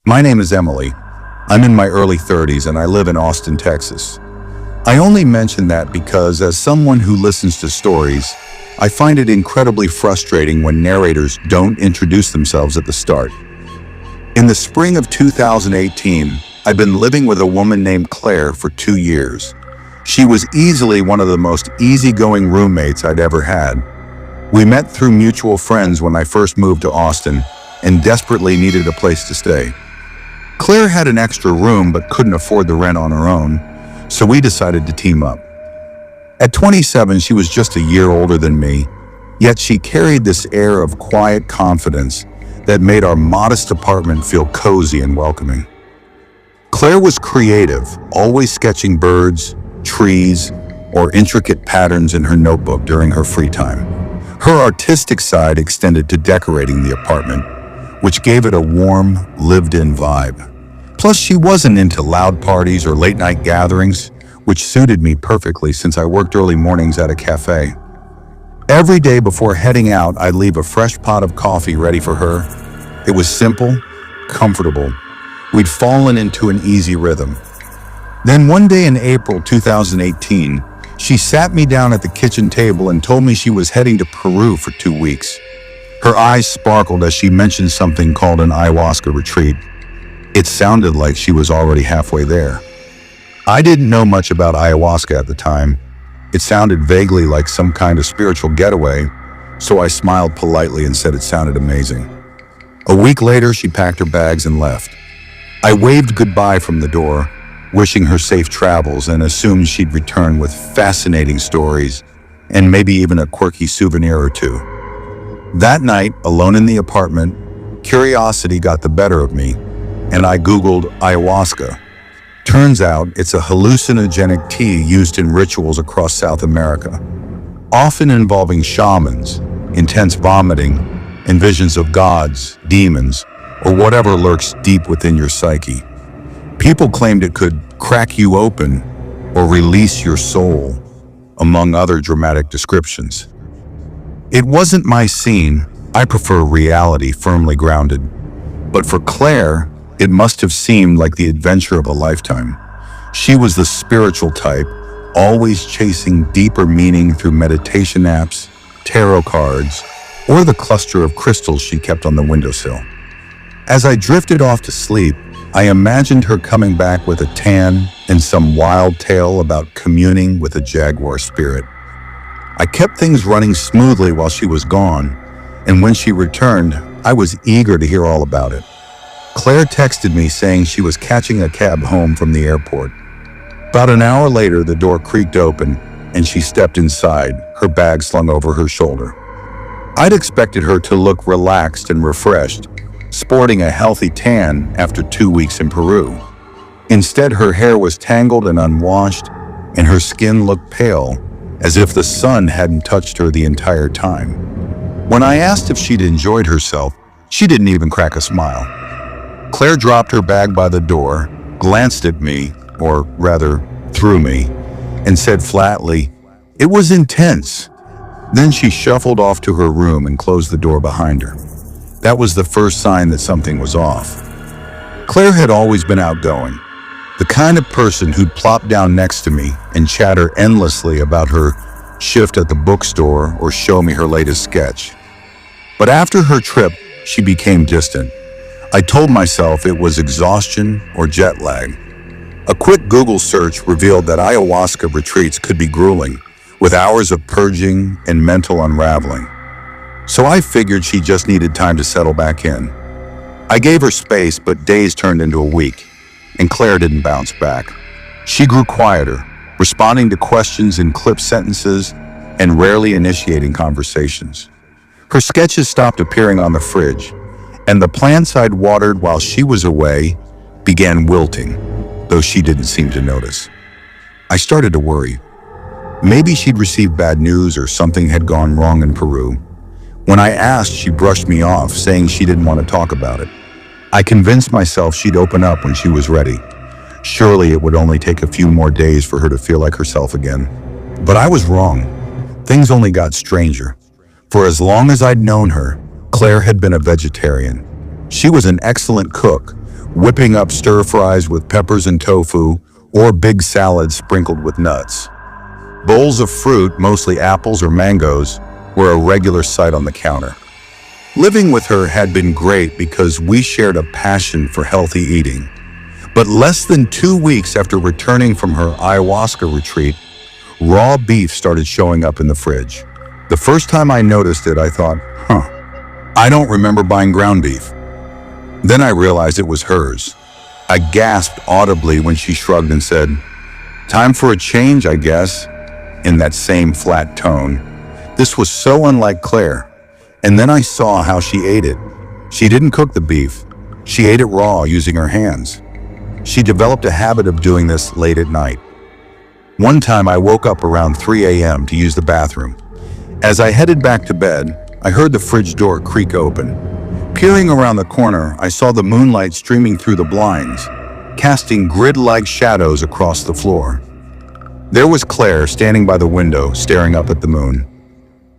My name is Emily. I'm in my early 30s and I live in Austin, Texas. I only mention that because as someone who listens to stories, I find it incredibly frustrating when narrators don't introduce themselves at the start. In the spring of 2018, I'd been living with a woman named Claire for 2 years. She was easily one of the most easygoing roommates I'd ever had. We met through mutual friends when I first moved to Austin and desperately needed a place to stay. Claire had an extra room but couldn't afford the rent on her own, so we decided to team up. At 27, she was just a year older than me, yet she carried this air of quiet confidence that made our modest apartment feel cozy and welcoming. Claire was creative, always sketching birds, trees, or intricate patterns in her notebook during her free time. Her artistic side extended to decorating the apartment, which gave it a warm, lived-in vibe. Plus, she wasn't into loud parties or late-night gatherings, which suited me perfectly since I worked early mornings at a cafe. Every day before heading out, I'd leave a fresh pot of coffee ready for her. It was simple, comfortable. We'd fallen into an easy rhythm. Then one day in April 2018, she sat me down at the kitchen table and told me she was heading to Peru for 2 weeks. Her eyes sparkled as she mentioned something called an ayahuasca retreat. It sounded like she was already halfway there. I didn't know much about ayahuasca at the time. It sounded vaguely like some kind of spiritual getaway, so I smiled politely and said it sounded amazing. A week later, she packed her bags and left. I waved goodbye from the door, wishing her safe travels, and assumed she'd return with fascinating stories and maybe even a quirky souvenir or two. That night, alone in the apartment, curiosity got the better of me, and I Googled ayahuasca. Turns out it's a hallucinogenic tea used in rituals across South America, often involving shamans, intense vomiting, and visions of gods, demons, or whatever lurks deep within your psyche. People claimed it could crack you open or release your soul, among other dramatic descriptions. It wasn't my scene. I prefer reality firmly grounded. But for Claire, it must have seemed like the adventure of a lifetime. She was the spiritual type, always chasing deeper meaning through meditation apps, tarot cards, or the cluster of crystals she kept on the windowsill. As I drifted off to sleep, I imagined her coming back with a tan and some wild tale about communing with a jaguar spirit. I kept things running smoothly while she was gone, and when she returned, I was eager to hear all about it. Claire texted me saying she was catching a cab home from the airport. About an hour later, the door creaked open, and she stepped inside, her bag slung over her shoulder. I'd expected her to look relaxed and refreshed, sporting a healthy tan after 2 weeks in Peru. Instead, her hair was tangled and unwashed, and her skin looked pale, as if the sun hadn't touched her the entire time. When I asked if she'd enjoyed herself, she didn't even crack a smile. Claire dropped her bag by the door, glanced at me, or rather, through me, and said flatly, "It was intense." Then she shuffled off to her room and closed the door behind her. That was the first sign that something was off. Claire had always been outgoing, the kind of person who'd plop down next to me and chatter endlessly about her shift at the bookstore or show me her latest sketch. But after her trip, she became distant. I told myself it was exhaustion or jet lag. A quick Google search revealed that ayahuasca retreats could be grueling, with hours of purging and mental unraveling. So I figured she just needed time to settle back in. I gave her space, but days turned into a week, and Claire didn't bounce back. She grew quieter, responding to questions in clipped sentences and rarely initiating conversations. Her sketches stopped appearing on the fridge, and the plants I'd watered while she was away began wilting, though she didn't seem to notice. I started to worry. Maybe she'd received bad news or something had gone wrong in Peru. When I asked, she brushed me off, saying she didn't want to talk about it. I convinced myself she'd open up when she was ready. Surely it would only take a few more days for her to feel like herself again. But I was wrong. Things only got stranger. For as long as I'd known her, Claire had been a vegetarian. She was an excellent cook, whipping up stir fries with peppers and tofu, or big salads sprinkled with nuts. Bowls of fruit, mostly apples or mangoes, were a regular sight on the counter. Living with her had been great because we shared a passion for healthy eating. But less than 2 weeks after returning from her ayahuasca retreat, raw beef started showing up in the fridge. The first time I noticed it, I thought, I don't remember buying ground beef. Then I realized it was hers. I gasped audibly when she shrugged and said, "Time for a change, I guess," in that same flat tone. This was so unlike Claire. And then I saw how she ate it. She didn't cook the beef. She ate it raw using her hands. She developed a habit of doing this late at night. One time I woke up around 3 a.m. to use the bathroom. As I headed back to bed, I heard the fridge door creak open. Peering around the corner, I saw the moonlight streaming through the blinds, casting grid-like shadows across the floor. There was Claire standing by the window, staring up at the moon.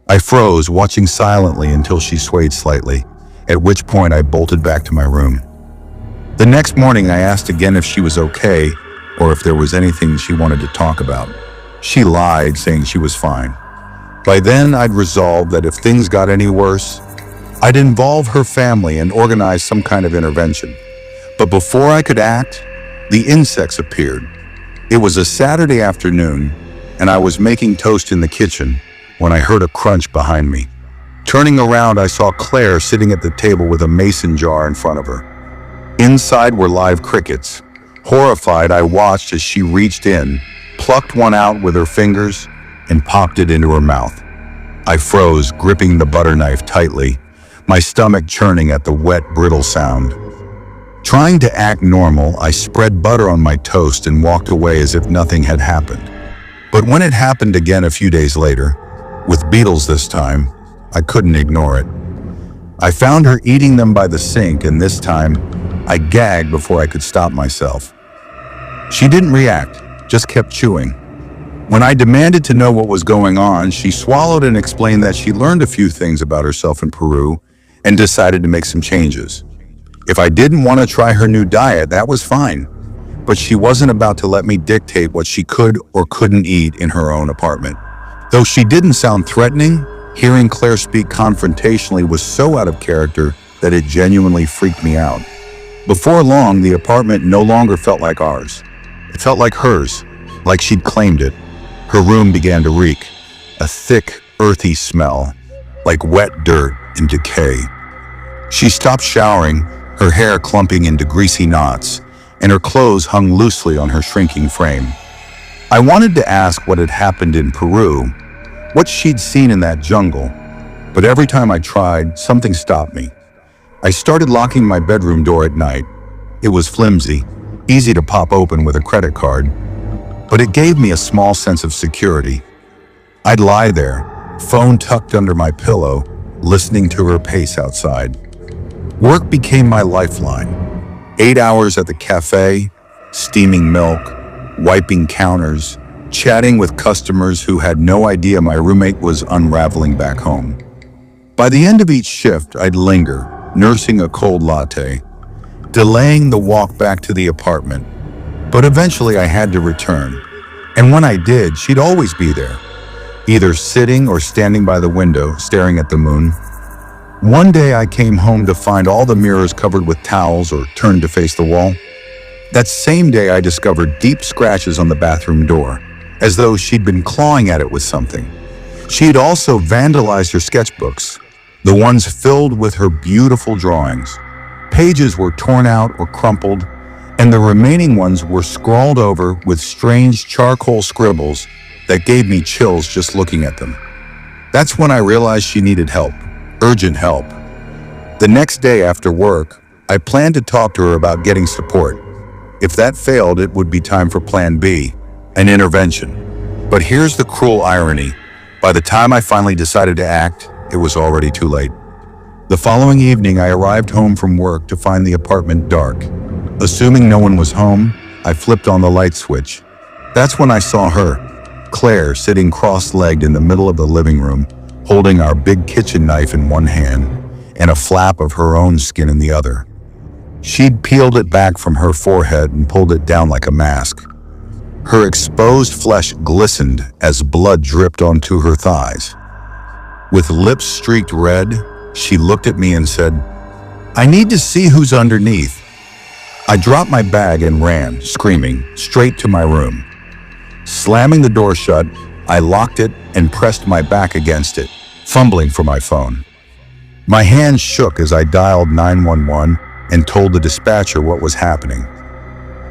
I froze, watching silently until she swayed slightly, at which point I bolted back to my room. The next morning, I asked again if she was okay or if there was anything she wanted to talk about. She lied, saying she was fine. By then, I'd resolved that if things got any worse, I'd involve her family and organize some kind of intervention. But before I could act, the insects appeared. It was a Saturday afternoon, and I was making toast in the kitchen when I heard a crunch behind me. Turning around, I saw Claire sitting at the table with a mason jar in front of her. Inside were live crickets. Horrified, I watched as she reached in, plucked one out with her fingers, and popped it into her mouth. I froze, gripping the butter knife tightly, my stomach churning at the wet, brittle sound. Trying to act normal, I spread butter on my toast and walked away as if nothing had happened. But when it happened again a few days later, with beetles this time, I couldn't ignore it. I found her eating them by the sink, and this time, I gagged before I could stop myself. She didn't react, just kept chewing. When I demanded to know what was going on, she swallowed and explained that she learned a few things about herself in Peru and decided to make some changes. If I didn't want to try her new diet, that was fine. But she wasn't about to let me dictate what she could or couldn't eat in her own apartment. Though she didn't sound threatening, hearing Claire speak confrontationally was so out of character that it genuinely freaked me out. Before long, the apartment no longer felt like ours. It felt like hers, like she'd claimed it. Her room began to reek, a thick, earthy smell, like wet dirt and decay. She stopped showering, her hair clumping into greasy knots, and her clothes hung loosely on her shrinking frame. I wanted to ask what had happened in Peru, what she'd seen in that jungle, but every time I tried, something stopped me. I started locking my bedroom door at night. It was flimsy, easy to pop open with a credit card, but it gave me a small sense of security. I'd lie there, phone tucked under my pillow, listening to her pace outside. Work became my lifeline. 8 hours at the cafe, steaming milk, wiping counters, chatting with customers who had no idea my roommate was unraveling back home. By the end of each shift, I'd linger, nursing a cold latte, delaying the walk back to the apartment. But eventually I had to return. And when I did, she'd always be there, either sitting or standing by the window, staring at the moon. One day I came home to find all the mirrors covered with towels or turned to face the wall. That same day I discovered deep scratches on the bathroom door, as though she'd been clawing at it with something. She'd also vandalized her sketchbooks, the ones filled with her beautiful drawings. Pages were torn out or crumpled, and the remaining ones were scrawled over with strange charcoal scribbles that gave me chills just looking at them. That's when I realized she needed help, urgent help. The next day after work, I planned to talk to her about getting support. If that failed, it would be time for Plan B, an intervention. But here's the cruel irony. By the time I finally decided to act, it was already too late. The following evening, I arrived home from work to find the apartment dark. Assuming no one was home, I flipped on the light switch. That's when I saw her, Claire, sitting cross-legged in the middle of the living room, holding our big kitchen knife in one hand and a flap of her own skin in the other. She'd peeled it back from her forehead and pulled it down like a mask. Her exposed flesh glistened as blood dripped onto her thighs. With lips streaked red, she looked at me and said, "I need to see who's underneath." I dropped my bag and ran, screaming, straight to my room. Slamming the door shut, I locked it and pressed my back against it, fumbling for my phone. My hands shook as I dialed 911 and told the dispatcher what was happening.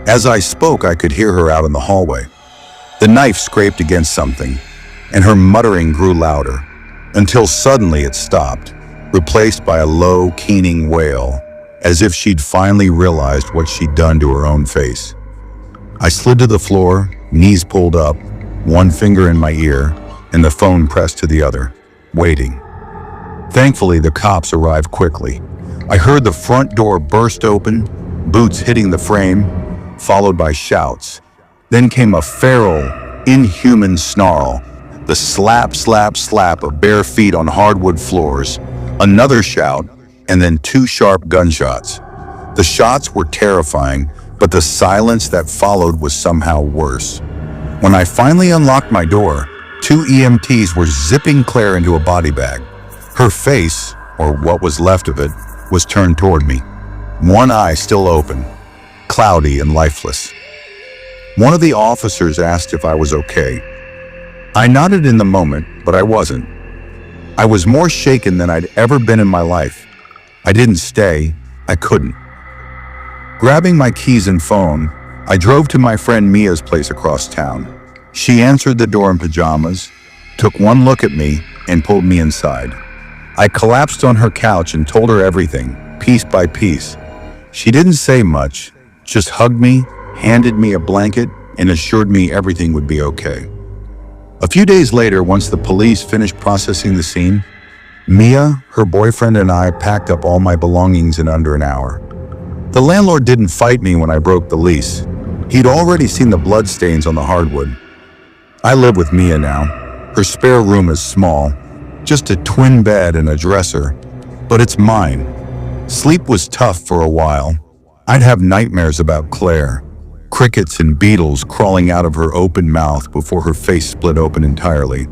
As I spoke, I could hear her out in the hallway. The knife scraped against something, and her muttering grew louder, until suddenly it stopped, replaced by a low, keening wail, as if she'd finally realized what she'd done to her own face. I slid to the floor, knees pulled up, one finger in my ear, and the phone pressed to the other, waiting. Thankfully, the cops arrived quickly. I heard the front door burst open, boots hitting the frame, followed by shouts. Then came a feral, inhuman snarl, the slap, slap, slap of bare feet on hardwood floors, another shout, and then two sharp gunshots. The shots were terrifying, but the silence that followed was somehow worse. When I finally unlocked my door, two EMTs were zipping Claire into a body bag. Her face, or what was left of it, was turned toward me, one eye still open, cloudy and lifeless. One of the officers asked if I was okay. I nodded in the moment, but I wasn't. I was more shaken than I'd ever been in my life. I didn't stay. I couldn't. Grabbing my keys and phone, I drove to my friend Mia's place across town. She answered the door in pajamas, took one look at me, and pulled me inside. I collapsed on her couch and told her everything, piece by piece. She didn't say much, just hugged me, handed me a blanket, and assured me everything would be okay. A few days later, once the police finished processing the scene, Mia, her boyfriend, and I packed up all my belongings in under an hour. The landlord didn't fight me when I broke the lease. He'd already seen the bloodstains on the hardwood. I live with Mia now. Her spare room is small, just a twin bed and a dresser, but it's mine. Sleep was tough for a while. I'd have nightmares about Claire, crickets and beetles crawling out of her open mouth before her face split open entirely.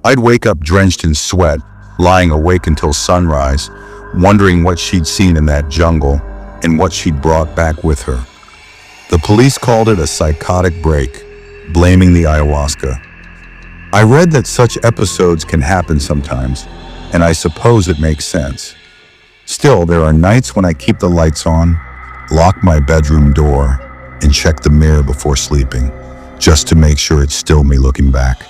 I'd wake up drenched in sweat, lying awake until sunrise, wondering what she'd seen in that jungle and what she'd brought back with her. The police called it a psychotic break, blaming the ayahuasca. I read that such episodes can happen sometimes, and I suppose it makes sense. Still, there are nights when I keep the lights on, lock my bedroom door, and check the mirror before sleeping, just to make sure it's still me looking back.